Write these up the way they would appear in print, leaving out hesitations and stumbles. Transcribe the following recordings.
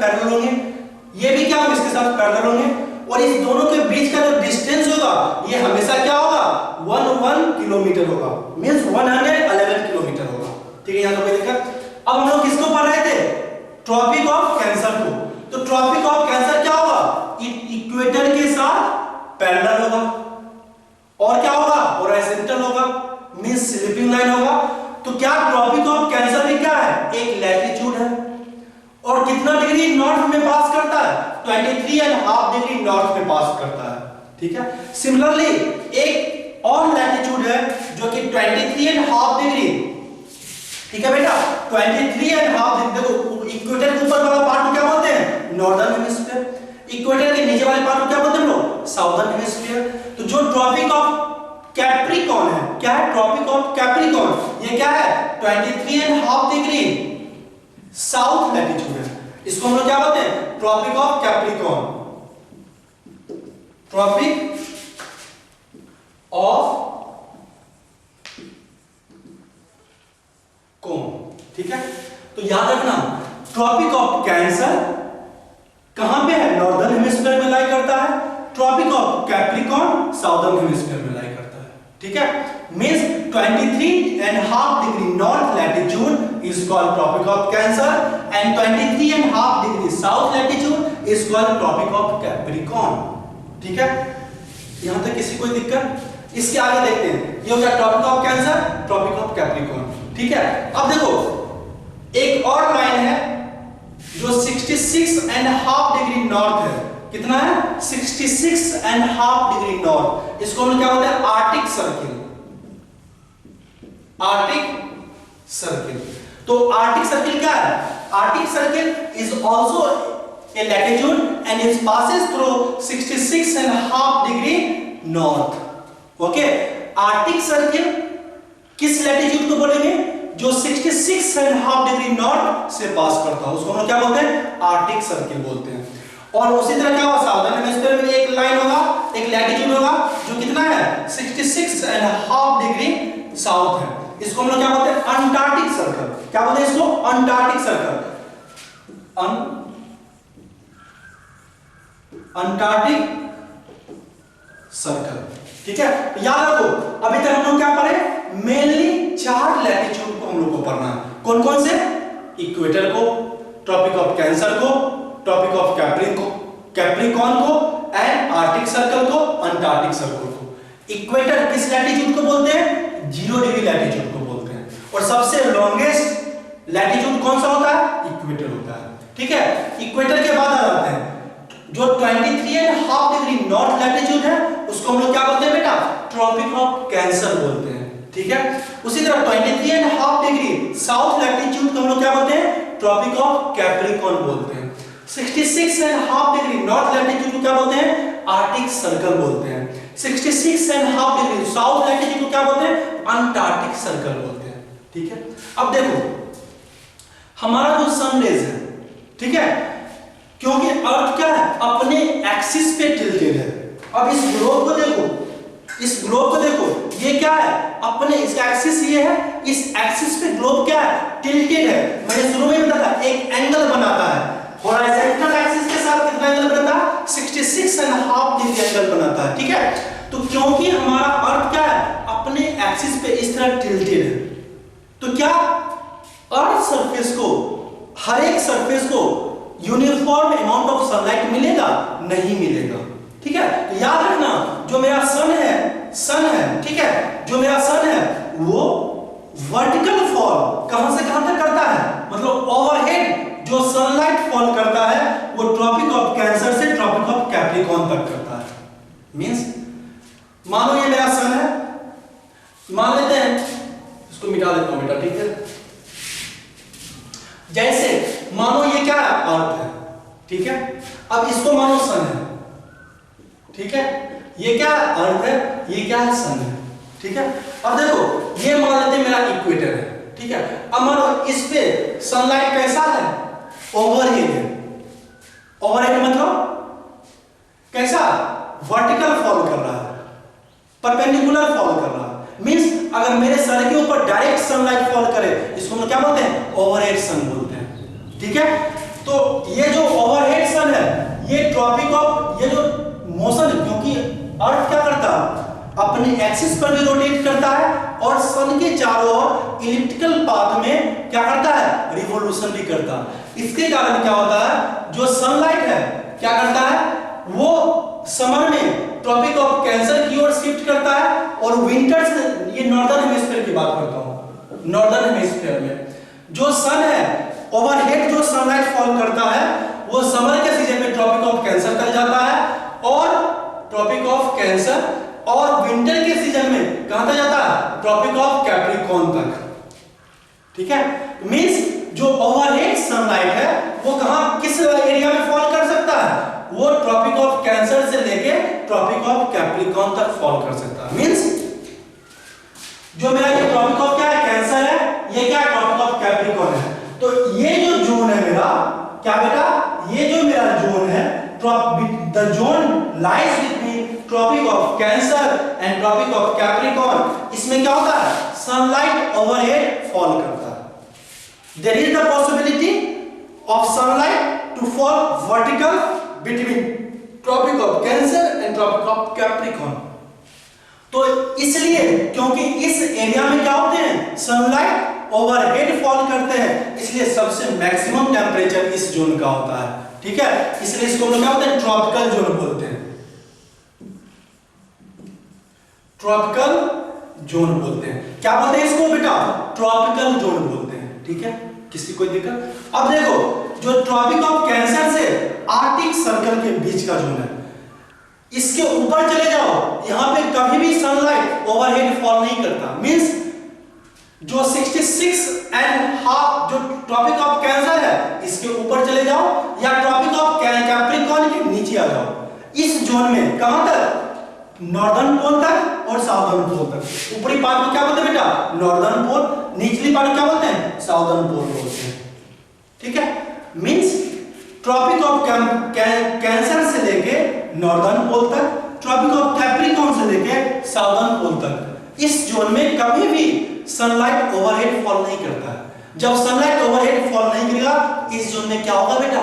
Parallel होंगे, ये भी क्या होंगे इसके साथ पैरेलल होंगे, और इस दोनों के बीच का जो डिस्टेंस होगा ये हमेशा क्या होगा 1 किलोमीटर होगा, मींस 111 किलोमीटर होगा। ठीक है, यहां तो कोई दिक्कत। अब हम लोग किसको पढ़ रहे थे, ट्रॉपिक ऑफ कैंसर को। तो ट्रॉपिक ऑफ कैंसर क्या होगा, इक्वेटर के साथ पैरेलल होगा, और क्या होगा हॉरिजॉन्टल होगा, मींस स्लीपिंग लाइन होगा। तो क्या ट्रॉपिक ऑफ कैंसर में क्या है, एक लैटिट्यूड है, और कितना डिग्री नॉर्थ में पास करता है, 23.5 डिग्री नॉर्थ में पास करता है। ठीक है, सिमिलरली एक और लैटिट्यूड है जो कि 23.5 डिग्री, ठीक है बेटा, 23.5 डिग्री। देखो इक्वेटर के ऊपर वाला पार्ट को क्या बोलते हैं, नॉर्दर्न हेमिस्फीयर, इक्वेटर के नीचे वाले पार्ट को क्या बोलते हैं लोग, साउदर्न हेमिस्फीयर। तो जो ट्रॉपिक ऑफ कैप्रिकॉर्न है, क्या है ट्रॉपिक ऑफ कैप्रिकॉर्न, ये क्या है 23.5 डिग्री साउथ लैटिट्यूड है, इसको हम लोग क्या बोलते हैं, tropic of Capricorn, tropic of कौन। ठीक है, तो याद रखना ट्रॉपिक ऑफ कैंसर कहां पे है, नॉर्दर्न हेमिस्फीयर में लाई करता है, tropic of Capricorn southern hemisphere में लाई करता है। ठीक है, means 23.5 degree north latitude is called tropic of Cancer and 23.5 degree south latitude is called tropic of Capricorn. ठीक है, यहां तक किसी कोई दिक्कत, इसके आगे देखते हैं, ये हो गया tropic of Cancer, tropic of Capricorn. ठीक है, अब देखो एक और लाइन है जो 66.5 डिग्री नॉर्थ है, कितना है 66.5 डिग्री नॉर्थ, इसको हम क्या बोलते हैं, आर्टिक सर्किल, आर्टिक सर्किल। तो आर्टिक सर्किल क्या है, Arctic circle is also a latitude and it passes through 66.5 degree north. Okay, Arctic circle किस लैटिट्यूड को बोलेंगे, जो 66.5 डिग्री नॉर्थ से पास करता है, उसको हम क्या बोलते हैं, आर्टिक सर्किल बोलते हैं। और उसी तरह क्या होगा, साउदर्न हेमिस्फीयर में एक लाइन होगा, एक लैटिट्यूड होगा जो कितना है 66.5 डिग्री साउथ है, इसको हम लोग क्या बोलते हैं, अंटार्कटिक सर्कल। क्या बोलते हैं इसको, अंटार्कटिक सर्कल, अंटार्कटिक सर्कल। ठीक है, याद रखो अभी तक हम लोग क्या पढ़े, मेनली 4 लैटिट्यूड को हम लोग को पढ़ना है, कौन कौन से, इक्वेटर को, ट्रॉपिक ऑफ कैंसर को, ट्रॉपिक ऑफ कैप्रिकॉर्न को, एंड आर्टिक सर्कल को, अंटार्कटिक सर्कल को। इक्वेटर किस लैटिट्यूड को बोलते हैं, 0 डिग्री लैटिट्यूड को बोलते हैं, और सबसे लॉन्गेस्ट लैटिट्यूड कौन सा होता है, इक्वेटर होता है। ठीक है, इक्वेटर के बाद आ जाते हैं जो 23.5 डिग्री नॉर्थ लैटिट्यूड है, उसको हम लोग क्या बोलते हैं बेटा, ट्रॉपिक ऑफ कैंसर बोलते हैं। ठीक है, उसी तरह 23.5 डिग्री साउथ लैटिट्यूड को हम लोग क्या बोलते हैं, ट्रॉपिक ऑफ कैप्रिकॉर्न बोलते हैं। 66.5 डिग्री नॉर्थ लैटिट्यूड को क्या बोलते हैं, आर्टिक सर्कल बोलते हैं। 66.5 डिग्री साउथ लैटिट्यूड को क्या बोलते हैं, अंटार्कटिक सर्कल बोलते हैं। ठीक है, अब देखो हमारा जो सनरेज है, ठीक है, क्योंकि अर्थ क्या है, अपने एक्सिस पे टिल्टेड है। अब इस ग्लोब को देखो, इस ग्लोब को देखो, ये क्या है, अपने इसका एक्सिस ये है, इस एक्सिस पे ग्लोब क्या है, टिल्टेड है। मैंने शुरू में बताया एक एंगल बनाता है, हॉरिजॉन्टल एक्सिस के साथ कितना एंगल बनता है, 66.5 डिग्री एंगल बनाता है। ठीक है, तो क्योंकि हमारा अर्थ क्या है, अपने एक्सिस पे इस तरह टिल्टेड है, तो क्या अर्थ सरफेस को, हर एक सरफेस को यूनिफॉर्म अमाउंट ऑफ सनलाइट मिलेगा, नहीं मिलेगा। ठीक है, तो याद रखना जो मेरा सन है, ठीक है, जो मेरा सन है वो वर्टिकल फॉल कहां से कहां तक करता है, मतलब ओवरहेड जो सनलाइट फॉल करता है वो ट्रॉपिक ऑफ कैंसर से ट्रॉपिक ऑफ कैप्रिकॉर्न तक करता है। मींस मानो ये मेरा सन है, मान लेते हैं, इसको मिटा देता हूं बेटा, ठीक है, जैसे मानो ये क्या है, अर्थ है, ठीक है, अब इसको मानो सन है, ठीक है, ये क्या है, अर्थ है, ये क्या है, सन है। ठीक है, अब देखो ये मान लेते हैं मेरा इक्वेटर है, ठीक है, अब मानो इस पे सनलाइट कैसा है, ओवरहेड है, ओवरहेड मतलब कैसा, वर्टिकल फॉल कर रहा है, परपेंडिकुलर फॉल कर रहा है। मींस अगर मेरे सर के ऊपर डायरेक्ट सनलाइट फॉल करे, इसको हम क्या बोलते हैं, ओवरहेड सन बोलते हैं। ठीक है, तो ये जो ओवरहेड सन है, ये ट्रॉपिक ऑफ, ये जो मोशन, क्योंकि अर्थ क्या करता है, अपने एक्सिस पर भी रोटेट करता है और सन के चारों ओर इलिप्टिकल पाथ में क्या करता है, रिवोल्यूशन भी करता है। इसके कारण क्या होता है, जो सनलाइट है क्या करता है, वो समर में ट्रॉपिक ऑफ कैंसर की ओर शिफ्ट करता है और विंटर्स, ये नॉर्दर्न हेमिस्फीयर की बात करता हूं, नॉर्दर्न हेमिस्फीयर में जो सन है, ओवरहेड जो सनलाइट फॉल करता है, वो समर के सीजन में ट्रॉपिक ऑफ कैंसर तक जाता है और ट्रॉपिक ऑफ कैंसर, और विंटर के सीजन में कहां तक जाता है, ट्रॉपिक ऑफ कैप्रिकॉर्न तक। ठीक है, मींस जो ओवरहेड सनलाइट है वो कहां, किस एरिया में फॉल कर सकता है, वो ट्रॉपिक ऑफ कैंसर से लेके ट्रॉपिक ऑफ कैप्रिकॉर्न तक फॉल कर सकता है। मींस जो मेरा ये ट्रॉपिक ऑफ क्या है, कैंसर है, ये क्या है, ट्रॉपिक ऑफ कैप्रिकॉर्न है। तो ये जो जोन है मेरा, क्या बेटा, ये जो मेरा जोन है, the zone lies between tropic of Cancer and tropic of Capricorn, इसमें क्या होता है, सनलाइट ओवरहेड फॉल करता है। There is the possibility of sunlight to fall vertical between tropic of Cancer and tropic of Capricorn. तो इसलिए, क्योंकि इस एरिया में क्या होते हैं, सनलाइट ओवरहेड फॉल करते हैं, इसलिए सबसे मैक्सिमम टेंपरेचर इस जोन का होता है। ठीक है, इसलिए इसको हम लोग क्या बोलते हैं, ट्रॉपिकल जोन बोलते हैं, ट्रॉपिकल जोन बोलते हैं। क्या बोलते हैं इसको बेटा, ट्रॉपिकल जोन बोलते हैं। ठीक है, किसी कोई दिक्कत? अब देखो, जो ट्रॉपिक ऑफ कैंसर से आर्कटिक सर्कल के बीच का जोन है, इसके ऊपर चले जाओ, यहां पे कभी भी सनलाइट ओवरहेड फॉल नहीं करता। मींस जो 66.5 जो ट्रॉपिक ऑफ कैंसर है, इसके ऊपर चले जाओ या ट्रॉपिक ऑफ कैप्रिकॉर्न के नीचे आ जाओ, इस जोन में कहां तक, नॉर्दर्न पोल तक और साउदर्न पोल तक। ऊपरी पार्ट को क्या बोलते हैं बेटा, नॉर्दर्न पोल, निचली पार्ट को क्या बोलते हैं, साउदर्न पोल बोलते हैं। ठीक है, मींस ट्रॉपिक ऑफ कैंसर से लेके नॉर्दर्न पोल तक, ट्रॉपिक ऑफ कैप्रिकॉर्न से लेके साउदर्न पोल तक, इस जोन में कभी भी सनलाइट ओवरहेड फॉल नहीं करता है। जब सनलाइट ओवरहेड फॉल नहीं करेगा, इस जोन में क्या होगा बेटा,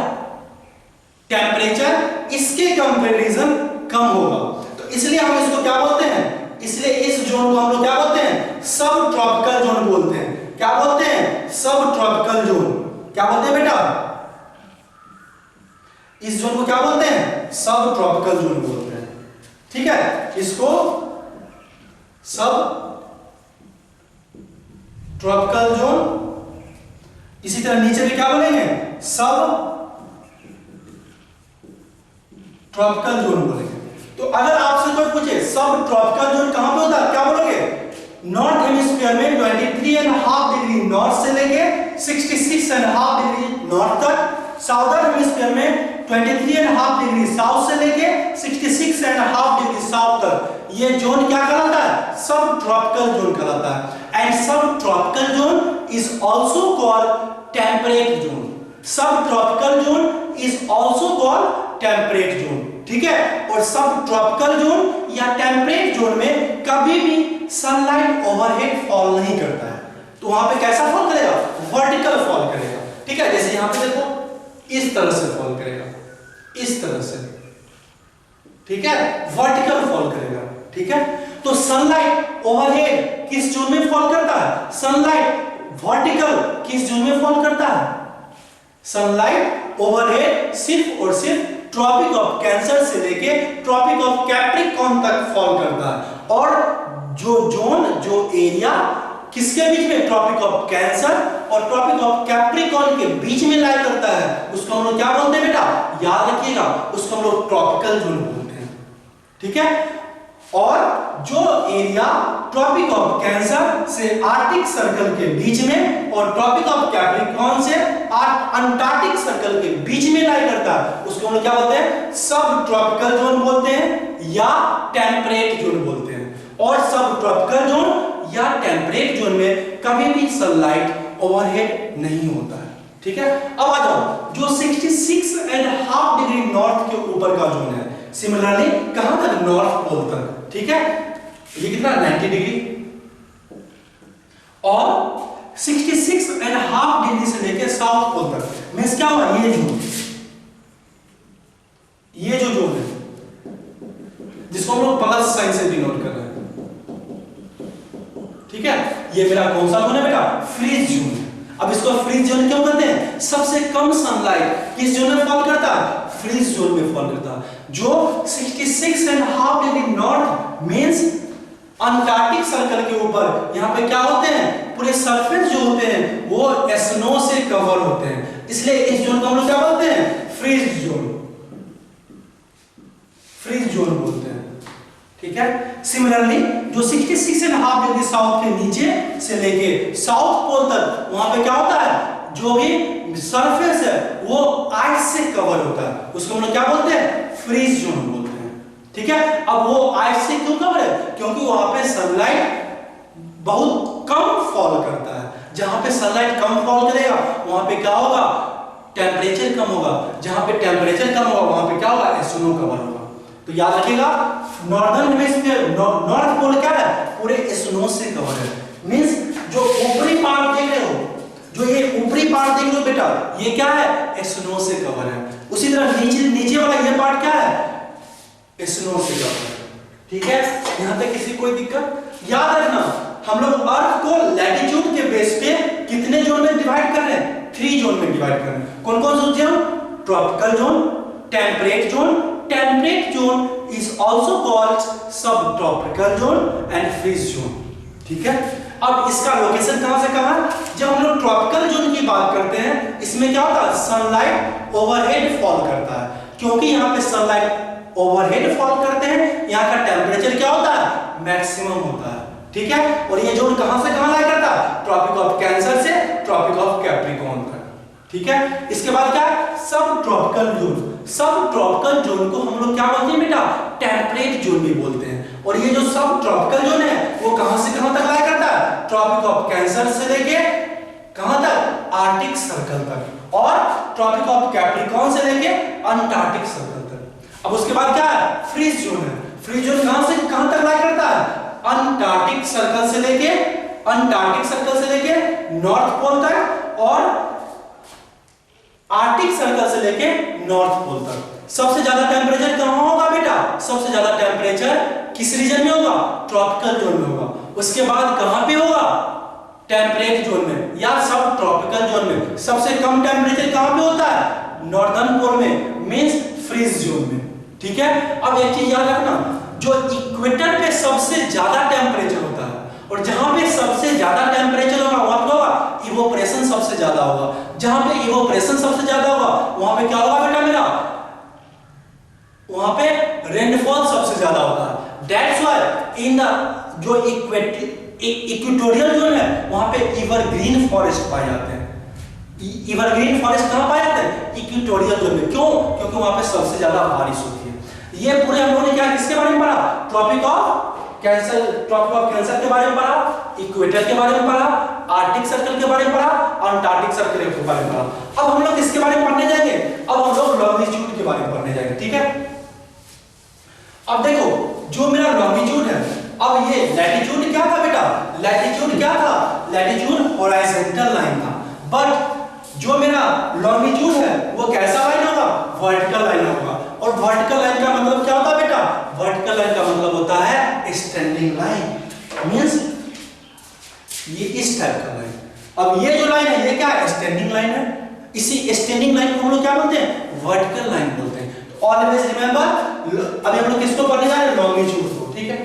टेंपरेचर इसके कंपैरिजन कम होगा। तो इसलिए हम इसको क्या बोलते हैं, इसलिए इस जोन को हम लोग क्या बोलते हैं, सब ट्रॉपिकल जोन बोलते हैं। क्या बोलते हैं, सब ट्रॉपिकल जोन। क्या बोलते हैं बेटा, इस जोन को क्या बोलते हैं, सब ट्रॉपिकल जोन बोलते हैं। ठीक है, इसको सब ट्रॉपिकल जोन, इसी तरह नीचे भी क्या बोलेंगे, सब ट्रॉपिकल जोन बोलेंगे। तो अगर आपसे कोई पूछे सब ट्रॉपिकल जोन कहां पे होता है, क्या बोलोगे, नॉर्थ हेमिस्फीयर में 23.5 डिग्री नॉर्थ से लेके 66.5 डिग्री नॉर्थ तक, साउदर्न हेमिस्फीयर में 23.5 डिग्री साउथ से लेके 66.5 डिग्री साउथ तक। ये जोन क्या कहलाता है, सब ट्रॉपिकल जोन कहलाता है। And subtropical zone is also called temperate zone. Subtropical zone is also called temperate zone. ठीक है, और सब ट्रॉपिकल जोन या टेम्परेट जोन में कभी भी सनलाइट ओवरहेड फॉल नहीं करता है। तो वहां पे कैसा फॉल करेगा, वर्टिकल फॉल करेगा। ठीक है, जैसे यहां पे देखो, इस तरह से फॉल करेगा, इस तरह से। ठीक है, वर्टिकल फॉल करेगा। ठीक है, तो सनलाइट ओवरहेड किस जोन में फॉल करता है, सनलाइट वर्टिकल किस जोन में फॉल करता है, सनलाइट ओवरहेड सिर्फ और सिर्फ ट्रॉपिक ऑफ कैंसर से लेके ट्रॉपिक ऑफ कैप्रिकॉर्न तक फॉल करता है। और जो जोन, जो एरिया किसके बीच में, ट्रॉपिक ऑफ कैंसर और ट्रॉपिक ऑफ कैप्रिकॉर्न के बीच में लाई करता है, उसको हम लोग क्या बोलते हैं बेटा, याद रखिएगा, उसको हम लोग ट्रॉपिकल जोन बोलते हैं। ठीक है, और जो एरिया ट्रॉपिक ऑफ कैंसर से आर्कटिक सर्कल के बीच में और ट्रॉपिक ऑफ कैप्रिकॉर्न से अंटार्कटिक सर्कल के बीच में लाई करता है, उसको हम लोग क्या बोलते हैं, सब ट्रॉपिकल जोन बोलते हैं या टेम्परेट जोन बोलते हैं। और सब ट्रॉपिकल जोन या टेम्परेट जोन में कभी भी सनलाइट ओवरहेड नहीं होता है। ठीक है, अब आ जाओ, जो 66.5 डिग्री नॉर्थ के ऊपर का जोन है, सिमिलरली कहां तक, नॉर्थ पोल तक। ठीक है, ये कितना, 90 डिग्री, और 66.5 डिग्री से लेकर साउथ पोल तक। मींस मींस क्या हुआ, ये जोन, ये जो जोन है जिसको हम लोग प्लस साइन से डिनोट कर रहे हैं, ठीक है, ये मेरा कौन सा जोन है बेटा, फ्रीज जोन है। अब इसको फ्रीज जोन क्यों कहते हैं, सबसे कम सनलाइट किस जोन में फॉल करता है, फ्रीज जोन में फॉल करता है, जो 66.5 degree north means Antarctic circle के ऊपर यहाँ पे क्या होते हैं, पूरे सरफेस जो होते हैं वो स्नो से कवर होते हैं, इसलिए इस जोन को हम लोग क्या बोलते हैं, फ्रीज जोन, फ्रीज जोन बोलते हैं, ठीक है। सिमिलरली जो 66.5 डिग्री साउथ के नीचे से लेके साउथ पोल तक वहां पे क्या होता है, जो भी सरफेस है वो आइस से कवर होता है, उसको हम लोग क्या बोलते हैं, फ्रीज जोन बोलते हैं, ठीक है। अब वो आइस से क्यों कवर है, क्योंकि वहां पे सनलाइट बहुत कम फॉल करता है, जहां पे सनलाइट कम फॉल करेगा वहां पे क्या होगा, टेम्परेचर कम होगा, जहां पे टेम्परेचर कम होगा वहां पे क्या होगा, स्नो कवर होगा। तो याद रखिएगा नॉर्दर्न हेमिस्फीयर, नॉर्थ पोल क्या है, पूरे स्नो से कवर है, मींस जो ऊपरी पार्ट देख रहे हो, जो ये ऊपरी पार्ट देख रहे हो बेटा, ये क्या है, स्नो से कवर है। उसी तरह नीचे नीचे वाला ये पार्ट क्या है, स्नो से कवर है, ठीक है। यहां तक किसी कोई दिक्कत, याद रखना हम लोग अर्थ को लैटिट्यूड के बेस पे कितने जोन में डिवाइड कर रहे हैं, 3 जोन में डिवाइड कर रहे हैं। कौन कौन से zone, tropical zone, temperate zone, temperate zone is also called subtropical zone and freeze zone, ठीक है। अब इसका लोकेशन कहां से कहां, जब हम लोग ट्रॉपिकल जोन की बात करते हैं इसमें क्या होता है, सनलाइट ओवरहेड फॉल करता है, क्योंकि यहाँ पे सनलाइट ओवरहेड फॉल करते हैं, यहाँ का टेम्परेचर क्या होता है, मैक्सिमम होता है, ठीक है। और ये जोन कहां से कहां लाई करता है, ट्रॉपिक ऑफ कैंसर से ट्रॉपिक ऑफ कैप्रिकॉर्न तक, ठीक है। इसके बाद क्या, सब tropical zone, subtropical zone को हम लोग क्या बोलते हैं बेटा, टेम्परेट जोन भी बोलते हैं। और ये जो सब ट्रॉपिकल जोन है वो कहां से कहां तक लाई करता है, ट्रॉपिक ऑफ कैंसर से लेके कहां तक, आर्कटिक सर्कल तक, और ट्रॉपिक ऑफ कैप्रिकॉर्न से लेके अंटार्कटिक सर्कल तक। अब उसके बाद क्या है, फ्रीज जोन है। फ्रीज जोन कहां से कहां तक लाई करता है, अंटार्कटिक सर्कल से लेके नॉर्थ पोल तक, और आर्कटिक सर्कल से लेके नॉर्थ पोल तक। सबसे ज्यादा टेम्परेचर कहां होगा बेटा, सबसे ज्यादा टेम्परेचर किस रीजन में होगा, ट्रॉपिकल जोन में होगा। उसके बाद कहां पे होगा, टेम्परेट जोन में या सब ट्रॉपिकल जोन में। सबसे कम टेम्परेचर कहां पे होता है, नॉर्दर्न पोल में, मींस फ्रीज जोन में, ठीक है। अब एक चीज याद रखना, जो इक्वेटर पे सबसे ज्यादा टेम्परेचर होता है और जहां पे सबसे ज्यादा टेम्परेचर होगा वहां पे होगा इवोपरेशन सबसे ज्यादा होगा, जहां पे इवोपरेशन सबसे ज्यादा होगा वहां पे क्या होगा बेटा मेरा, वहां पे रेनफॉल सबसे ज्यादा होता है। दैट्स व्हाई इन द जो इक्वेटोरियल जोन है वहां पे एवरग्रीन फॉरेस्ट पाए जाते हैं। एवरग्रीन फॉरेस्ट कहां पाए जाते हैं, इक्वेटोरियल जोन में। क्यों, क्योंकि वहां पे सबसे ज्यादा बारिश होती है। ये पूरे हम लोगों ने क्या किसके बारे में पढ़ा, tropic of Cancer, tropic of Cancer के बारे में पढ़ा, इक्वेटर के बारे में पढ़ा, आर्कटिक सर्कल के बारे में पढ़ा, अंटार्कटिक सर्कल के बारे में पढ़ा। अब हम लोग किसके बारे में पढ़ने जाएंगे, अब हम लोग लॉन्गिट्यूड के बारे में पढ़ने जाएंगे, ठीक है। अब देखो जो मेरा लॉन्गिट्यूड है, अब ये लैटिट्यूड क्या था बेटा, लैटिट्यूड क्या था, लैटिट्यूड हॉरिजॉन्टल लाइन था, बट जो मेरा लॉन्गिट्यूड है वो कैसा लाइन होगा, वर्टिकल लाइन होगा। और वर्टिकल लाइन का मतलब क्या होता है बेटा, वर्टिकल लाइन का मतलब होता है स्टैंडिंग लाइन, मींस ये इस टाइप का लाइन। अब ये जो लाइन है ये क्या है, स्टैंडिंग लाइन है। इसी स्टैंडिंग लाइन को हम लोग क्या बोलते हैं, वर्टिकल लाइन बोलते हैं। तो ऑलवेज रिमेंबर, अभी हम लोग किसको पढ़ने जा रहे हैं, लॉन्गिट्यूड को, ठीक है।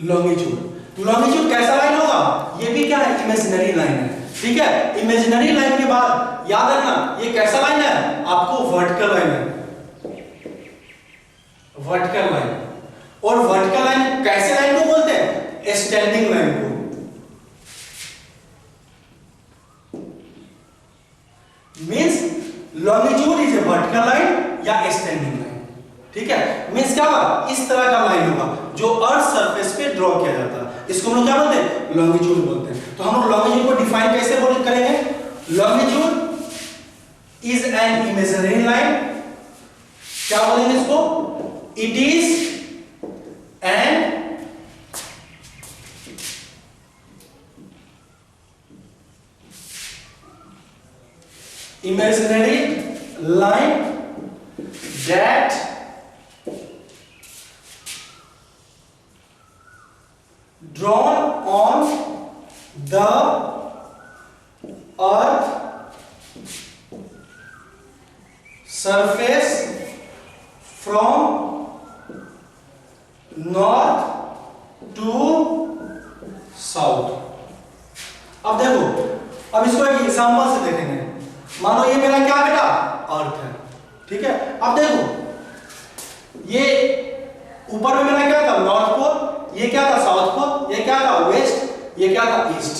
लॉन्गिट्यूड, तो लॉन्गिट्यूड कैसा लाइन होगा, ये भी क्या है, इमेजिनरी लाइन है, ठीक है। इमेजिनरी लाइन के बाद याद रखना ये कैसा लाइन है, आपको वर्टिकल लाइन है, वर्टिकल लाइन। और वर्टिकल लाइन कैसे लाइन को बोलते हैं, स्टैंडिंग लाइन को। Means longitude is a vertical line या स्टैंडिंग लाइन, ठीक है। मींस क्या होगा, इस तरह का लाइन होगा जो अर्थ सरफेस पे ड्रॉ किया जाता है, इसको हम लोग क्या बोलते हैं, लॉन्गिट्यूड बोलते हैं। तो हम लोग लॉन्गिट्यूड को डिफाइन कैसे बोल करेंगे, longitude is an imaginary line, क्या बोलेंगे इसको, it is an imaginary line that drawn on the earth surface from north to south. अब देखो, अब इसको एक एग्जांपल से देखेंगे। मानो ये मेरा क्या बेटा अर्थ है, ठीक है। अब देखो ये ऊपर में मेरा क्या था नॉर्थ पोल, ये क्या था साउथ पोल, ये क्या था वेस्ट, ये क्या था ईस्ट,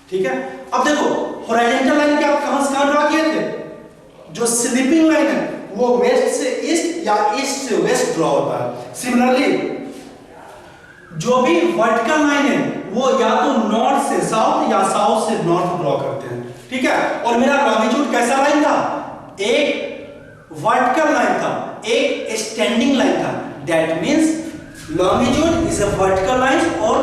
ठीक है। अब देखो हॉरिजॉन्टल लाइन क्या कहां से कहां ड्रॉ किए थे, जो स्लीपिंग लाइन है वो वेस्ट से ईस्ट या ईस्ट से वेस्ट ड्रॉ होता है। सिमिलरली जो भी वर्टिकल लाइन है वो या तो नॉर्थ से साउथ या साउथ से नॉर्थ ड्रॉ करते हैं, ठीक है। और मेरा लॉन्गिट्यूड कैसा लाइन था, एक वर्टिकल लाइन था, एक स्टैंडिंग लाइन था। That means longitude is a vertical line और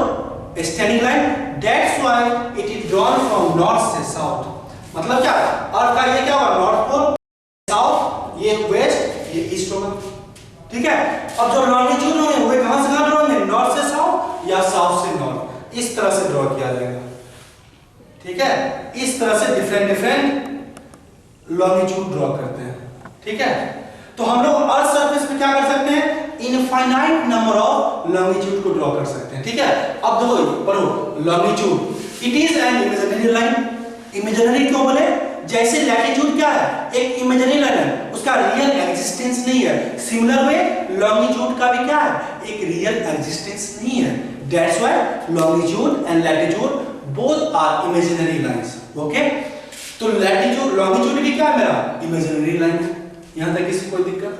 standing line, that's why it is drawn from north से साउथ। मतलब क्या, अर्थ का ये क्या होगा नॉर्थ पोल, साउथ, ये वेस्ट, ये ईस्ट होगा, ठीक है। अब जो लॉन्गिट्यूड होंगे वो कहां से कहां ड्रॉ होंगे, नॉर्थ से साउथ या साउथ से नॉर्थ, इस तरह से ड्रॉ किया जाएगा, ठीक है। इस तरह से डिफरेंट लॉन्गिट्यूड ड्रॉ करते हैं, ठीक है। तो हम लोग अर्थ सरफेस पे क्या कर सकते हैं, इनफाइनाइट नंबर ऑफ लॉन्गिट्यूड को ड्रॉ कर सकते हैं, ठीक है। अब देखो पढ़ो longitude, it is an imaginary line. Imaginary क्यों बोले, जैसे लैटिट्यूड क्या है, एक इमेजिनरी लाइन है, उसका रियल एग्जिस्टेंस नहीं है। सिमिलर वे लॉन्गिट्यूड का भी क्या है, एक रियल एग्जिस्टेंस नहीं है। That's why longitude and latitude both are imaginary lines, okay. तो लैटिट्यूड लॉन्गिट्यूड भी क्या है मेरा इमेजिनरी लाइन है। यहां तक किसी कोई दिक्कत,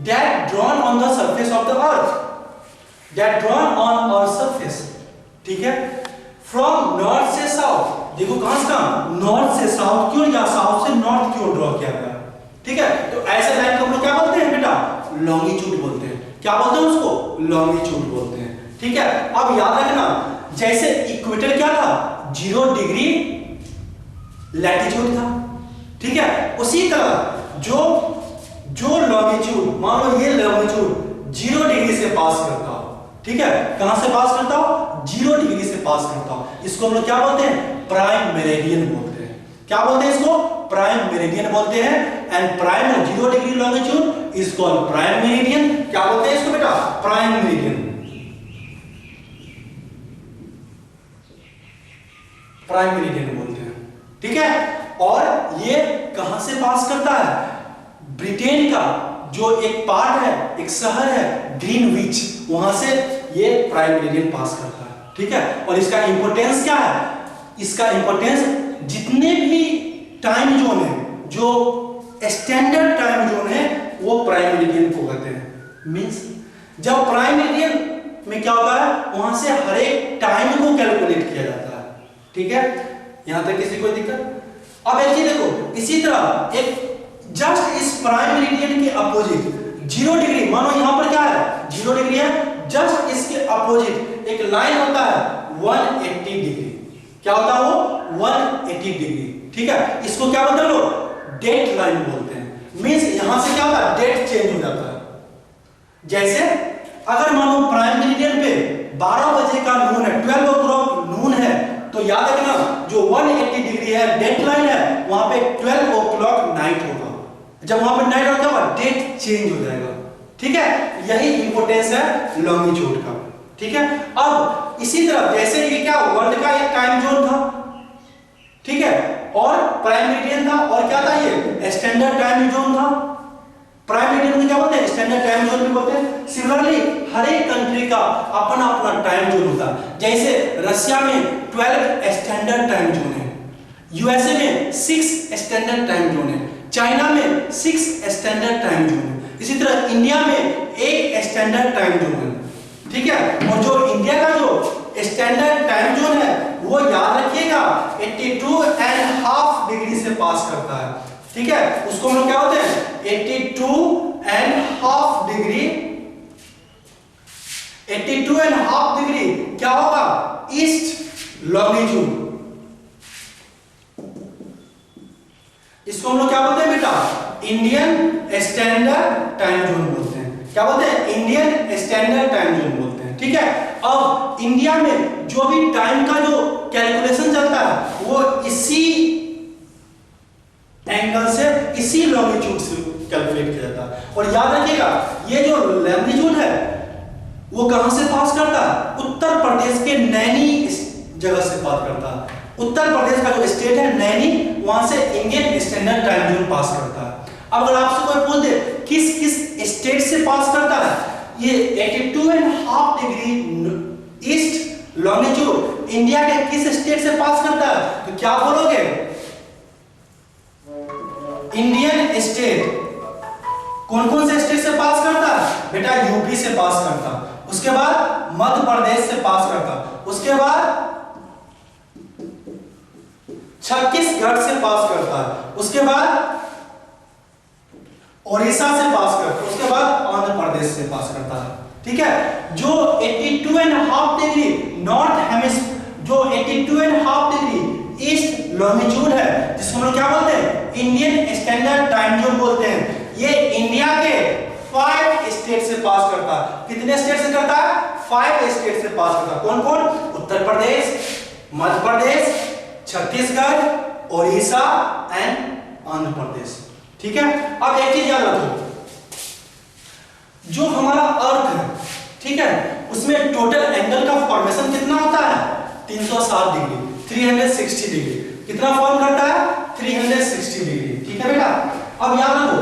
that drawn on the surface of the earth, that drawn on earth surface, ठीक है। फ्रॉम नॉर्थ से साउथ, देखो कहां से कहां, नॉर्थ से साउथ क्यों या साउथ से नॉर्थ क्यों ड्रॉ किया गया, ठीक है। तो ऐसे लाइन को हम लोग क्या बोलते हैं बेटा, लॉन्गिट्यूड बोलते हैं। क्या बोलते हैं उसको, लॉन्गिट्यूड बोलते हैं, ठीक है। अब याद रखना, जैसे इक्वेटर क्या था 0 डिग्री लैटिट्यूड था, ठीक है। उसी तरह जो लॉन्गिट्यूड, मान लो ये लॉन्गिट्यूड 0 डिग्री से पास करता हो, ठीक है। कहां से पास करता हो, 0 डिग्री से पास करता हो, इसको हम लोग क्या बोलते हैं, प्राइम मेरिडियन बोलते हैं। क्या बोलते हैं इसको, प्राइम मेरिडियन बोलते हैं। And prime 0 degree longitude is called prime meridian. क्या बोलते हैं इसको बेटा, प्राइम मेरिडियन, प्राइम मेरिडियन बोलते हैं, ठीक है। और ये कहां से पास करता है, ब्रिटेन का जो एक पार्ट है, एक शहर है ग्रीनविच, वहां से ये प्राइम मेरिडियन पास करता है, ठीक है। और इसका इंपॉर्टेंस क्या है, इसका इंपॉर्टेंस जितने भी टाइम जोन है, जो स्टैंडर्ड टाइम जोन है, वो प्राइम मेरिडियन को कहते हैं। मींस जब प्राइम मेरिडियन में क्या होता है, वहां से हर एक टाइम को कैलकुलेट किया जाता है, ठीक है। यहां तक किसी को दिक्कत। अब एक चीज देखो, इसी तरह एक जस्ट इस प्राइम मेरिडियन के अपोजिट 0 डिग्री, मानो यहां पर क्या है 0 डिग्री है, जस्ट इसके अपोजिट एक लाइन होता है 180 डिग्री। क्या होता है वो 180 डिग्री, ठीक है। इसको क्या बोलते हैं लोग, डेट लाइन बोलते हैं। मींस यहां से क्या होता है, डेट चेंज हो जाता है। जैसे अगर मानो प्राइम मेरिडियन पे 12 बजे का नून है, 12 o'clock नून है, तो याद रखना जो 180 डिग्री है डेट लाइन है, वहां पे 12 o'clock नाइट होगा। जब वहां पे नाइट होता है डेट चेंज हो जाएगा, ठीक है। यही इंपॉर्टेंस है लॉन्गिट्यूड का, ठीक है। अब इसी तरह जैसे ये क्या वर्ल्ड का एक टाइम जोन था, ठीक है, और प्राइम मेरिडियन था, और क्या था ये स्टैंडर्ड टाइम जोन था। प्राइम मेरिडियन को क्या बोलते हैं, स्टैंडर्ड टाइम जोन भी बोलते हैं। सिमिलरली हर एक कंट्री का अपना अपना टाइम जोन होता है। जैसे रशिया में 12 स्टैंडर्ड टाइम जोन है, यूएसए में 6 स्टैंडर्ड टाइम जोन है, चाइना में 6 स्टैंडर्ड टाइम जोन है, इसी तरह इंडिया में 1 स्टैंडर्ड टाइम जोन है, ठीक है। और जो इंडिया का जो स्टैंडर्ड टाइम जोन है वो याद रखिएगा 82.5 डिग्री से पास करता है, ठीक है। उसको हम लोग क्या बोलते हैं 82.5 डिग्री। 82.5 डिग्री क्या होगा, east longitude. Indian standard time zone बोलते हैं। क्या बोलते हैं? इंडियन स्टैंडर्ड टाइम जोन बोलते हैं। ठीक है, अब इंडिया में जो भी टाइम का जो कैलकुलेशन चलता है वो इसी एंगल से, इसी लॉन्गिट्यूड से कैलकुलेट किया जाता है। और याद रखिएगा ये जो लैम्ब्लिट्यूड है वो कहां से पास करता है? उत्तर प्रदेश के नैनी जगह से पास करता है। उत्तर प्रदेश का जो स्टेट है नैनी, वहां से इंडियन स्टैंडर्ड टाइम जोन पास करता है। अब अगर आपसे कोई पूछ दे किस किस स्टेट से पास करता है, ये 82.5 डिग्री ईस्ट लॉन्गिट्यूड इंडिया के किस स्टेट से पास करता है? तो क्या बोलोगे? Indian state. कौन कौन से स्टेट से पास करता है? बेटा यूपी से पास करता, उसके बाद मध्य प्रदेश से पास करता, उसके बाद छत्तीसगढ़ से पास करता है, उसके बाद ओडिशा से पास करता है, उसके बाद आंध्र प्रदेश से पास करता है। ठीक है, जो 82.5 डिग्री नॉर्थ हेमिस्फीयर, जो 82.5 डिग्री ईस्ट लॉन्गिट्यूड है, जिसको हम लोग क्या बोलते हैं? इंडियन स्टैंडर्ड टाइम जोन बोलते हैं। ये इंडिया के 5 स्टेट से पास करता है। कितने स्टेट से करता है? 5 स्टेट से पास करता है। कौन कौन? उत्तर प्रदेश, मध्य प्रदेश, छत्तीसगढ़, ओडिशा एंड आंध्र प्रदेश। ठीक है, अब एक चीज याद रखो, जो हमारा अर्थ है, ठीक है, उसमें टोटल एंगल का फॉर्मेशन कितना होता है? 360 डिग्री, 360 डिग्री। कितना फॉर्म करता है? 360 डिग्री। ठीक है बेटा, अब याद रखो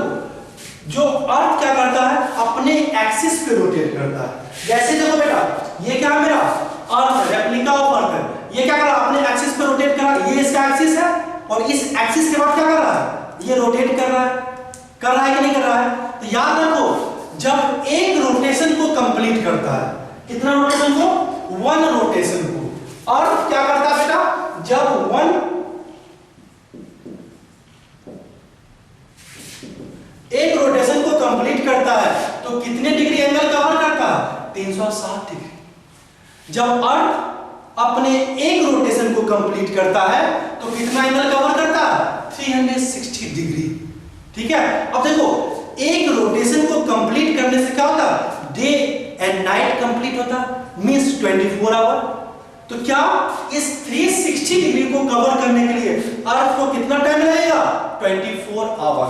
जो अर्थ क्या करता है? अपने एक्सिस पे रोटेट करता है। जैसे देखो बेटा, ये क्या है? मेरा अर्थ है, रेप्लिका ऑफ अर्थ है। ये क्या कर रहा है? अपने एक्सिस पे रोटेट कर रहा है। ये इसका एक्सिस है और इस एक्सिस के बाद क्या कर रहा है? ये रोटेट कर रहा है। कर रहा है कि नहीं कर रहा है? तो याद रखो जब एक रोटेशन को कंप्लीट करता है, कितना रोटेशन को? 1 रोटेशन को। अर्थ क्या करता है बेटा? जब 1 एक रोटेशन को कंप्लीट करता है तो कितने डिग्री एंगल कवर करता है? 360 डिग्री। जब अर्थ अपने एक रोटेशन को कंप्लीट करता है तो कितना एंगल कवर करता है? 360 डिग्री। ठीक है, अब देखो एक रोटेशन को कंप्लीट करने से क्या होता है? डे एंड नाइट कंप्लीट होता है, मींस 24 आवर। तो क्या इस 360 डिग्री को कवर करने के लिए अर्थ को कितना टाइम लगेगा? 24 hour.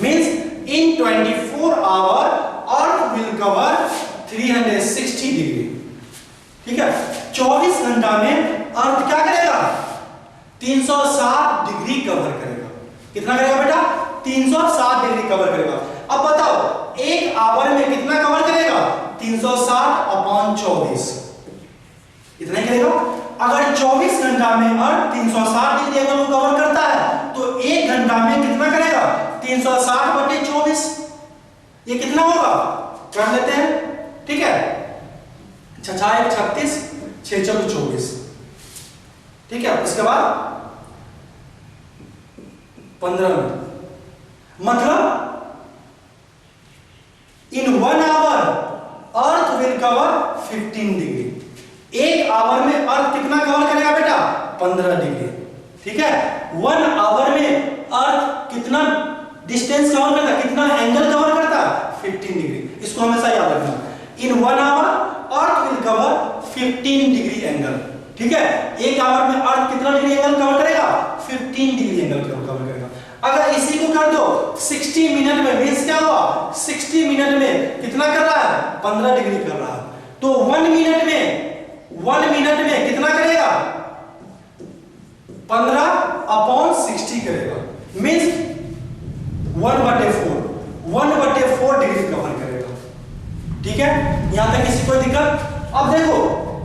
Means in 24 hour Earth will cover 360 degree. ठीक है, 24 घंटा में अर्थ क्या करेगा? 360 डिग्री कवर करेगा। कितना करेगा बेटा? 360 डिग्री कवर करेगा। अब बताओ एक आवर में कितना कवर करेगा? 360/24 इतना ही करेगा। अगर 24 घंटा में अर्थ 360 डिग्री एंगल को कवर करता है तो 1 घंटा में कितना करेगा? 360/24। ये कितना होगा? कर लेते हैं। ठीक है, 6 1 36, 6 4 24। ठीक है, इसके बाद 15 मिनट, मतलब in 1 hour Earth will cover 15 degree. एक आवर में अर्थ कितना कवर करेगा बेटा? 15 डिग्री। ठीक है, 1 आवर में अर्थ कितना डिस्टेंस कवर करता है? कितना एंगल कवर करता है? 15 डिग्री। इसको हमेशा याद रखना। In 1 hour Earth will cover 15 degree angle. ठीक है, एक आवर में अर्थ कितना डिग्री एंगल कवर करेगा? 15 डिग्री एंगल कवर करेगा। अगर इसी को कर दो 60 मिनट में, मींस क्या हुआ? 60 मिनट में कितना कर रहा है? 15 डिग्री कर रहा है। तो 1 मिनट में कितना करेगा? 15/60 करेगा, मींस 1/4 डिग्री कवर करेगा। ठीक है, यहां तक किसी को दिक्कत? अब देखो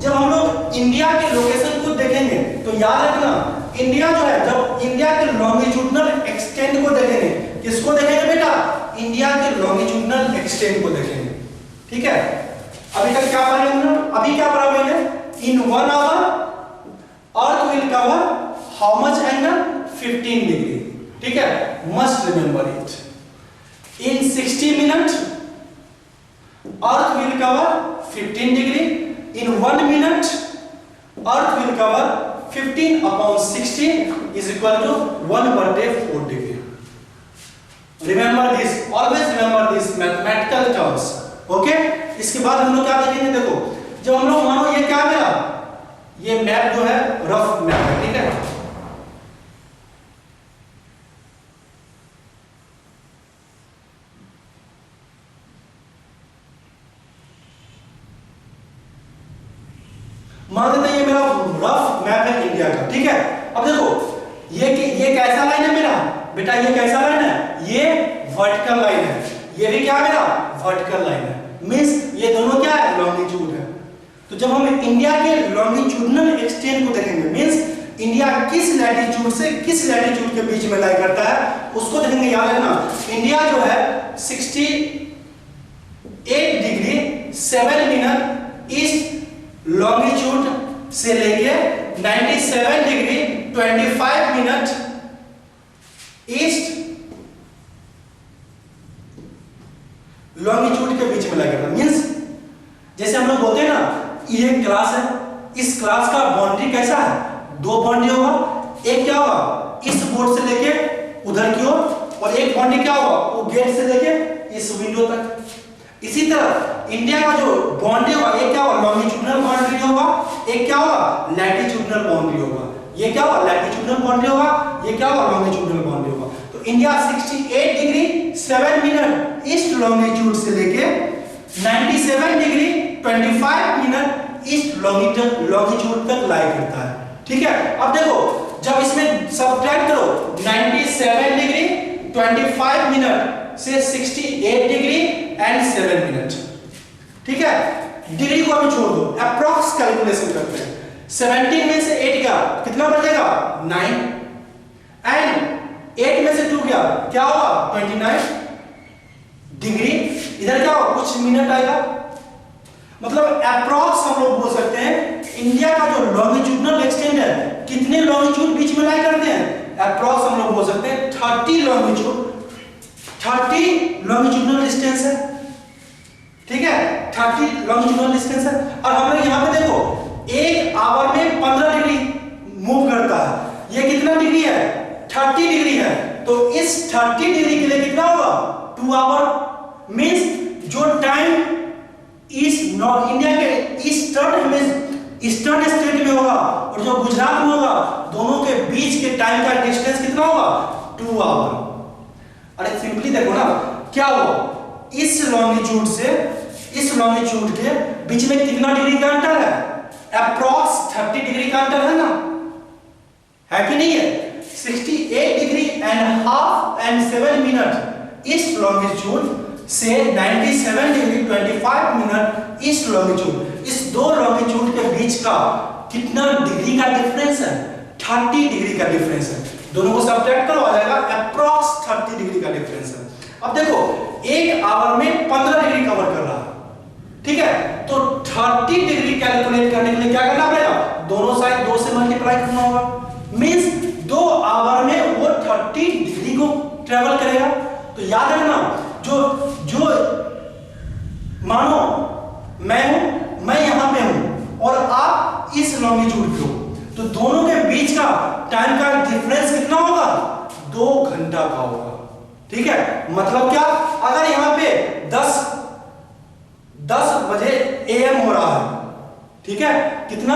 जब हम लोग इंडिया के लोकेशन को देखेंगे तो याद रखना इंडिया जो है, जब इंडिया के लॉन्गिट्यूडनल एक्सटेंट को देखेंगे, किसको देखेंगे बेटा? इंडिया के लॉन्गिट्यूडनल एक्सटेंट को देखेंगे। ठीक है, अभी तक क्या पढ़ा हमने? अभी क्या पढ़ा मैंने? In 1 hour Earth will cover how much angle? 15 degree. ठीक है, must remember it. In 60 minute Earth will cover 15 डिग्री। In 1 minute Earth will cover 15/60 is equal to 1/4 degree. Remember this, always remember this mathematical terms. Okay, इसके बाद हम लोग क्या देखेंगे, देखो जब हम लोग मानो ये क्या मेरा ये मैप जो है रफ मैप है, ठीक है। मान लेते हैं ये मेरा रफ मैप है इंडिया का, ठीक है। अब देखो ये कैसा लाइन है मेरा बेटा, ये कैसा लाइन है, ये वर्टिकल लाइन है, ये भी क्या है मेरा वर्टिकल लाइन है, मींस ये दोनों क्या है लॉन्गिट्यूड है। तो जब हम इंडिया के लॉन्गिट्यूडनल एक्सटेंट को देखेंगे, मींस इंडिया किस लैटिट्यूड से किस लैटिट्यूड के बीच में लाई करता है उसको देखेंगे। याद रखना इंडिया जो है 68 डिग्री 7 मिनट ईस्ट लॉन्गिट्यूड से लेके 97 डिग्री 25 मिनट ईस्ट लॉन्गिट्यूड के बीच में लाई करता है। मींस जैसे हम लोग बोलते हैं ना ये क्लास है, इस क्लास का बाउंड्री कैसा है, दो बाउंड्री होगा, एक क्या होगा इस बोर्ड से लेके उधर की ओर, और एक बाउंड्री क्या होगा वो गेट से लेके इस विंडो तक। इसी तरह इंडिया का जो बाउंड्री होगा एक क्या होगा लॉन्गिट्यूडनल बाउंड्री होगा, एक क्या होगा लैटिट्यूडनल बाउंड्री होगा। ये क्या होगा लैटिट्यूडनल बाउंड्री होगा, ये क्या होगा लॉन्गिट्यूडनल बाउंड्री होगा। तो India 68 degree 7 minute east longitude से लेके 97 डिग्री 25 मिनट ईस्ट लॉन्गिट्यूड तक लाई करता है, ठीक है। अब देखो जब इसमें सब्ट्रैक्ट करो 97 डिग्री 25 मिनट से 68 डिग्री एंड 7 मिनट, ठीक है। डिग्री को अभी छोड़ दो, अप्रॉक्स कैलकुलेशन करते हैं। 17 में से 8 गया कितना बचेगा 9, एंड 8 में से 2 गया क्या होगा 29 डिग्री, इधर क्या होगा कुछ मिनट आएगा। मतलब अप्रॉक्स हम लोग बोल सकते हैं इंडिया का जो लॉन्गिट्यूडनल एक्सटेंट है कितने लॉन्गिट्यूड बीच में लाई करते हैं, अप्रॉक्स हम लोग बोल सकते हैं 30 लॉन्गिट्यूडनल डिस्टेंस है, ठीक है। 30 लॉन्गिट्यूडनल डिस्टेंस है। और हम लोग यहाँ पे देखो एक आवर में 15 डिग्री मूव करता है, ये कितना डिग्री है 30 डिग्री है, तो इस 30 डिग्री के लिए कितना होगा 2 आवर। मींस जो टाइम इंडिया के ईस्टर्न स्टेट में होगा और जो गुजरात में होगा दोनों के बीच के टाइम का डिस्टेंस कितना होगा 2 आवर। अरे सिंपली देखो ना क्या हुआ इस लॉन्गिट्यूड से इस लॉन्गिट्यूड के बीच में कितना डिग्री का अंतर है, अप्रॉक्स 30 डिग्री का अंतर है ना, है कि नहीं है। 68 degree and half and 7 minute east longitude से 97 डिग्री 25 मिनट ईस्ट लॉन्गिट्यूड, इस दो लॉन्गिट्यूड के बीच का कितना डिग्री का डिफरेंस है 30 डिग्री का डिफरेंस है। दोनों को सब्ट्रैक्ट करो आ जाएगा अप्रॉक्स 30 डिग्री का डिफरेंस है। अब देखो एक आवर में 15 डिग्री कवर कर रहा है, ठीक है। तो 30 डिग्री कैलकुलेट करने के लिए क्या करना पड़ेगा, दोनों साइड 2 से मल्टीप्लाई करना होगा। मींस 2 आवर में वो 30 डिग्री को ट्रेवल करेगा। तो याद रखना जो मानो मैं यहां पे हूं और आप इस लॉन्गिट्यूड पे हो, तो दोनों के बीच का टाइम का डिफरेंस कितना होगा 2 घंटा का होगा, ठीक है। मतलब क्या, अगर यहां पे 10 बजे एएम हो रहा है, ठीक है, कितना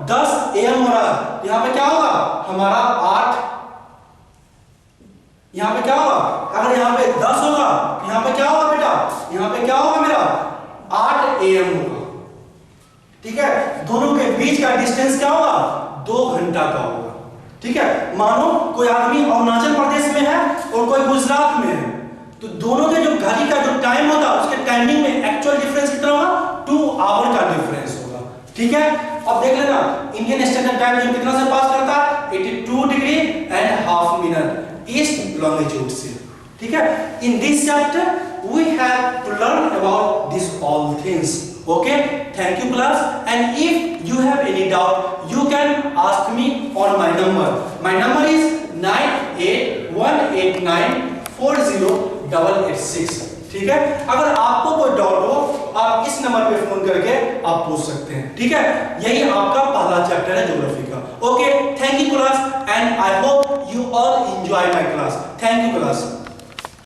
10 एएम हो रहा है, यहां पे क्या होगा हमारा 8, यहां पे क्या होगा, अगर यहां पे 10 होगा यहां पे क्या होगा बेटा, यहां पे क्या होगा मेरा 8 एएम होगा, ठीक है। दोनों के बीच का डिस्टेंस क्या होगा 2 घंटा का होगा, ठीक है। मानो कोई आदमी अरुणाचल प्रदेश में है और कोई गुजरात में है, तो दोनों के जो घड़ी का जो टाइम होगा उसके टाइमिंग में एक्चुअल डिफरेंस कितना होगा 2 आवर का डिफरेंस होगा, ठीक है। अब देख लेना इंडियन स्टैंडर्ड टाइम जो कितना से पास करता है 82 degree and half minute east longitude से, ठीक है। In this chapter we have to learn about this all things, okay, thank you class, and if you have any doubt you can ask me on my number is 9818940886, ठीक है। अगर आपको कोई doubt हो आप इस नंबर पे phone करके आप पूछ सकते हैं, ठीक है। यही आपका पहला चैप्टर है ज्योग्राफी का। Okay, thank you class, and I hope you all enjoy my class. Thank you class.